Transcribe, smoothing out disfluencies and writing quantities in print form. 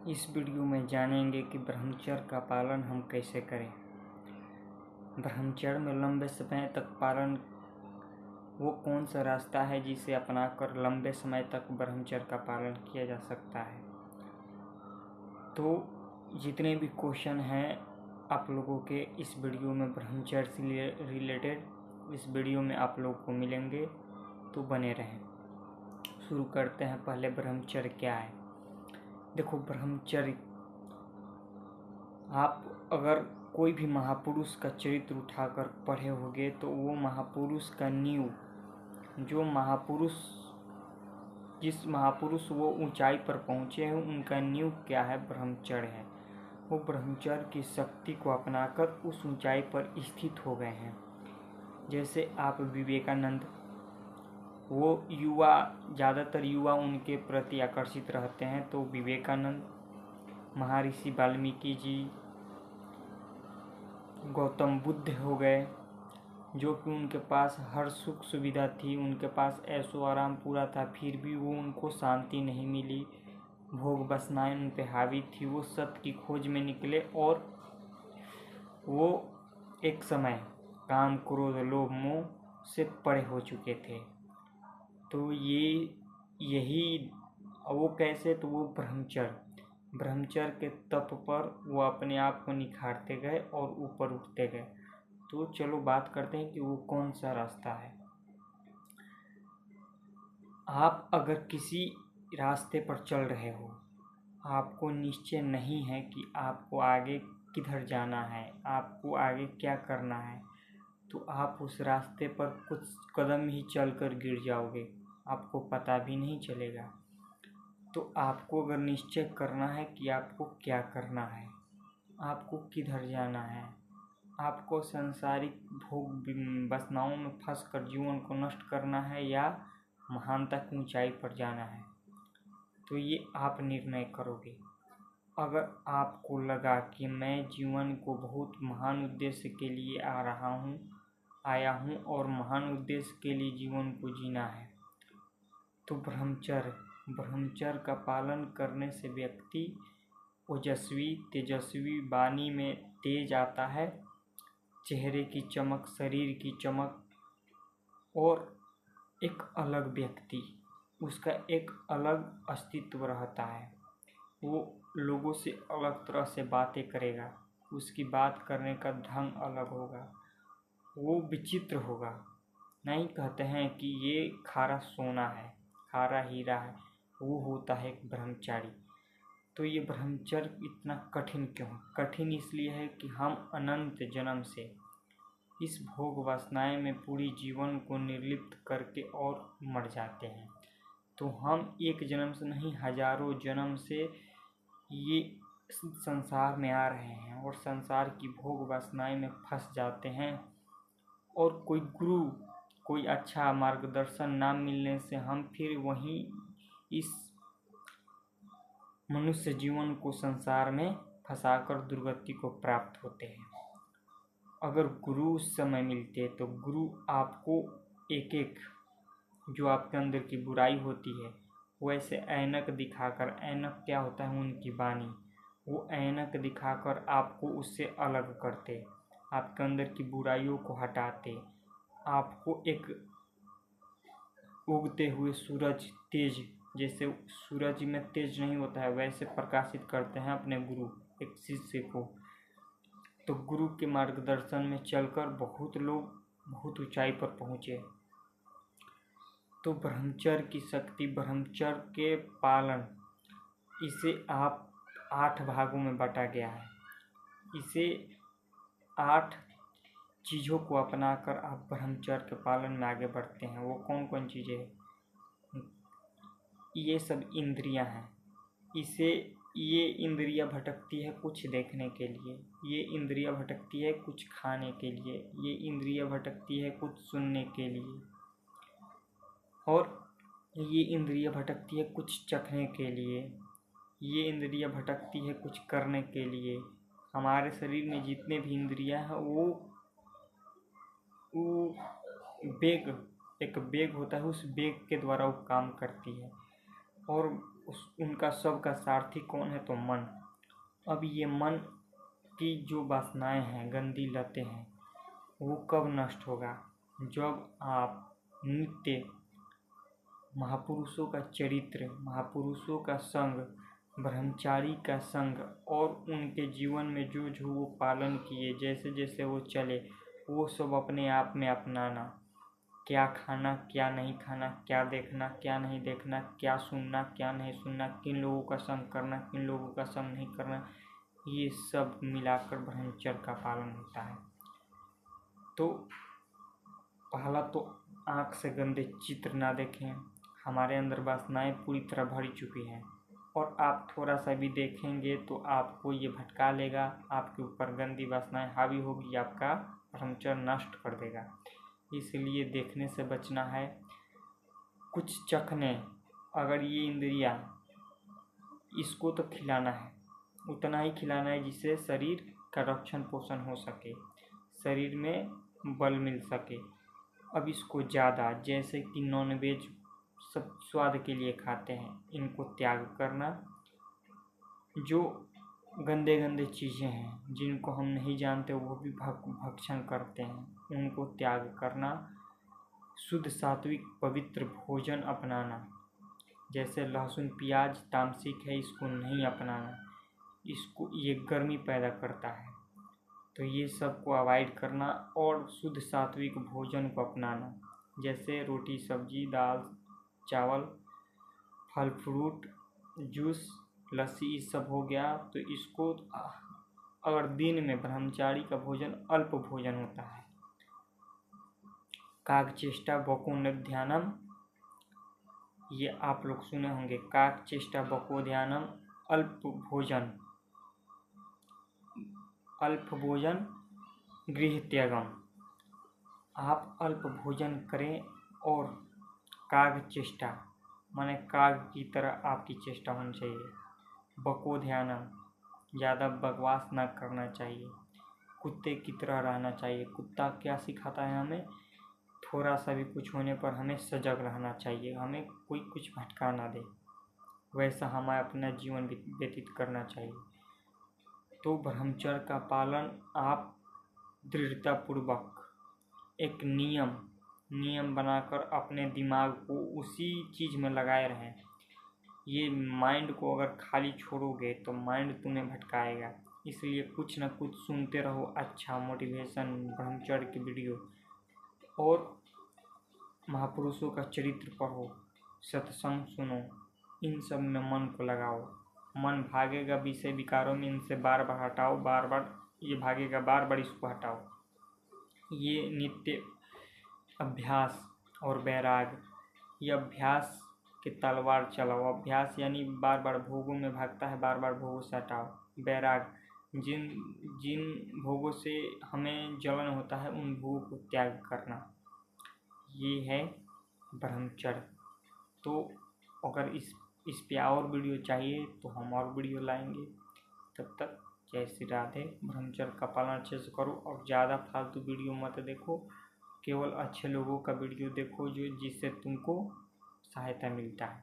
इस वीडियो में जानेंगे कि ब्रह्मचर्य का पालन हम कैसे करें। ब्रह्मचर्य में लंबे समय तक पालन वो कौन सा रास्ता है जिसे अपनाकर लंबे समय तक ब्रह्मचर्य का पालन किया जा सकता है। तो जितने भी क्वेश्चन हैं आप लोगों के इस वीडियो में ब्रह्मचर्य से रिलेटेड इस वीडियो में आप लोगों को मिलेंगे, तो बने रहें। शुरू करते हैं। पहले ब्रह्मचर्य क्या है। देखो, ब्रह्मचर्य, आप अगर कोई भी महापुरुष का चरित्र उठाकर पढ़े होंगे तो वो महापुरुष का नींव, जिस महापुरुष वो ऊंचाई पर पहुँचे हैं, उनका नींव क्या है? ब्रह्मचर्य है। वो ब्रह्मचर्य की शक्ति को अपनाकर उस ऊंचाई पर स्थित हो गए हैं। जैसे आप विवेकानंद, वो ज़्यादातर युवा उनके प्रति आकर्षित रहते हैं, तो विवेकानंद, महर्षि वाल्मीकि जी, गौतम बुद्ध हो गए, जो कि उनके पास हर सुख सुविधा थी, उनके पास ऐशो आराम पूरा था, फिर भी उनको शांति नहीं मिली, भोग वासनाएं उन पे हावी थी। वो सत्य की खोज में निकले और वो एक समय काम, क्रोध, लोभ, मोह से परे हो चुके थे। तो यही वो कैसे? तो वो ब्रह्मचर्य के तप पर वो अपने आप को निखारते गए और ऊपर उठते गए। तो चलो बात करते हैं कि वो कौन सा रास्ता है। आप अगर किसी रास्ते पर चल रहे हो, आपको निश्चय नहीं है कि आपको आगे किधर जाना है, आपको आगे क्या करना है, तो आप उस रास्ते पर कुछ कदम ही चलकर गिर जाओगे, आपको पता भी नहीं चलेगा। तो आपको अगर निश्चय करना है कि आपको क्या करना है, आपको किधर जाना है, आपको सांसारिक भोग वासनाओं में फंसकर जीवन को नष्ट करना है या महानता की ऊंचाई पर जाना है, तो ये आप निर्णय करोगे। अगर आपको लगा कि मैं जीवन को बहुत महान उद्देश्य के लिए आया हूँ और महान उद्देश्य के लिए जीवन को जीना है, तो ब्रह्मचर्य का पालन करने से व्यक्ति ओजस्वी, तेजस्वी, वाणी में तेज आता है, चेहरे की चमक, शरीर की चमक, और एक अलग व्यक्ति, उसका एक अलग अस्तित्व रहता है। वो लोगों से अलग तरह से बातें करेगा, उसकी बात करने का ढंग अलग होगा, वो विचित्र होगा। नहीं कहते हैं कि ये खारा सोना है, खारा हीरा है, वो होता है एक ब्रह्मचारी। तो ये ब्रह्मचर्य इतना कठिन क्यों? कठिन इसलिए है कि हम अनंत जन्म से इस भोग वासनाएं में पूरी जीवन को निर्लिप्त करके और मर जाते हैं। तो हम एक जन्म से नहीं, हजारों जन्म से ये संसार में आ रहे हैं और संसार की भोग वासनाएं में फंस जाते हैं। और कोई गुरु, कोई अच्छा मार्गदर्शन ना मिलने से हम फिर वहीं इस मनुष्य जीवन को संसार में फंसाकर दुर्गति को प्राप्त होते हैं। अगर गुरु उस समय मिलते तो गुरु आपको एक एक जो आपके अंदर की बुराई होती है, वैसे ऐनक दिखाकर, ऐनक क्या होता है? उनकी वाणी, वो ऐनक दिखाकर आपको उससे अलग करते, आपके अंदर की बुराइयों को हटाते, आपको एक उगते हुए सूरज तेज, जैसे सूरज में तेज नहीं होता है, वैसे प्रकाशित करते हैं अपने गुरु एक शिष्य को। तो गुरु के मार्गदर्शन में चलकर बहुत लोग बहुत ऊंचाई पर पहुँचे। तो ब्रह्मचर्य की शक्ति, ब्रह्मचर्य के पालन, इसे आप 8 भागों में बांटा गया है। इसे 8 चीज़ों को अपनाकर आप ब्रह्मचर्य के पालन में आगे बढ़ते हैं। वो कौन कौन चीज़ें हैं? ये सब इंद्रियां हैं। ये इंद्रियां भटकती है कुछ देखने के लिए, ये इंद्रियां भटकती है कुछ खाने के लिए, ये इंद्रियां भटकती है कुछ सुनने के लिए, और ये इंद्रियां भटकती है कुछ चखने के लिए, ये इंद्रियां भटकती है कुछ करने के लिए। हमारे शरीर में जितने भी इंद्रियां हैं वो एक बेग होता है, उस बेग के द्वारा वो काम करती है। और उनका सबका सारथी कौन है? तो मन। अब ये मन की जो वासनाएं हैं, गंदी लतें हैं, वो कब नष्ट होगा? जब आप नित्य महापुरुषों का चरित्र, महापुरुषों का संग, ब्रह्मचारी का संग और उनके जीवन में जो जो वो पालन किए, जैसे जैसे वो चले, वो सब अपने आप में अपनाना। क्या खाना, क्या नहीं खाना, क्या देखना, क्या नहीं देखना, क्या सुनना, क्या नहीं सुनना, किन लोगों का संग करना, किन लोगों का संग नहीं करना, ये सब मिलाकर ब्रह्मचर्य का पालन होता है। तो पहला तो आँख से गंदे चित्र ना देखें। हमारे अंदर वासनाएं पूरी तरह भरी चुकी हैं और आप थोड़ा सा भी देखेंगे तो आपको ये भटका लेगा, आपके ऊपर गंदी वासनाएं हावी होगी, आपका ब्रह्मचर्य नष्ट कर देगा। इसलिए देखने से बचना है। कुछ चखने, अगर ये इंद्रियां, इसको तो खिलाना है, उतना ही खिलाना है जिससे शरीर का रक्षण पोषण हो सके, शरीर में बल मिल सके। अब इसको ज़्यादा, जैसे कि नॉनवेज सब स्वाद के लिए खाते हैं, इनको त्याग करना। जो गंदे गंदे चीज़ें हैं जिनको हम नहीं जानते वो भी भक्षण करते हैं, उनको त्याग करना। शुद्ध सात्विक पवित्र भोजन अपनाना, जैसे लहसुन प्याज तामसिक है, इसको नहीं अपनाना, इसको ये गर्मी पैदा करता है, तो ये सब को अवॉइड करना और शुद्ध सात्विक भोजन को अपनाना, जैसे रोटी सब्जी दाल चावल फल फ्रूट जूस लस्सी, ये सब हो गया। तो इसको अगर दिन में ब्रह्मचारी का भोजन अल्प भोजन होता है। कागचेष्टा बको ध्यानम, ये आप लोग सुने होंगे, कागचेष्टा बको ध्यानम, अल्प भोजन गृह त्यागम। आप अल्प भोजन करें और काग चेष्टा माने काग की तरह आपकी चेष्टा होनी चाहिए। बको ध्यानम, ज़्यादा बकवास ना करना चाहिए, कुत्ते की तरह रहना चाहिए। कुत्ता क्या सिखाता है हमें? थोड़ा सा भी कुछ होने पर हमें सजग रहना चाहिए, हमें कोई कुछ भटका ना दे, वैसा हमें अपना जीवन व्यतीत करना चाहिए। तो ब्रह्मचर्य का पालन आप दृढ़तापूर्वक एक नियम बनाकर अपने दिमाग को उसी चीज़ में लगाए रहें। ये माइंड को अगर खाली छोड़ोगे तो माइंड तुम्हें भटकाएगा, इसलिए कुछ न कुछ सुनते रहो, अच्छा मोटिवेशन ब्रह्मचर्य की वीडियो, और महापुरुषों का चरित्र पढ़ो, सत्संग सुनो, इन सब में मन को लगाओ। मन भागेगा विषय विकारों में, इनसे बार बार हटाओ, बार बार ये भागेगा, बार बार इसको हटाओ। ये नित्य अभ्यास और वैराग, ये अभ्यास के तलवार चलाओ। अभ्यास यानी बार बार भोगों में भागता है, बार बार भोगों से हटाओ। वैराग, जिन जिन भोगों से हमें जलन होता है उन भोगों को त्याग करना, ये है ब्रह्मचर्य। तो अगर इस पे और वीडियो चाहिए तो हम और वीडियो लाएंगे। तब तक जय श्री राधे। ब्रह्मचर्य का पालन अच्छे से करो और ज़्यादा फालतू वीडियो मत देखो, केवल अच्छे लोगों का वीडियो देखो जो जिससे तुमको सहायता मिलता है।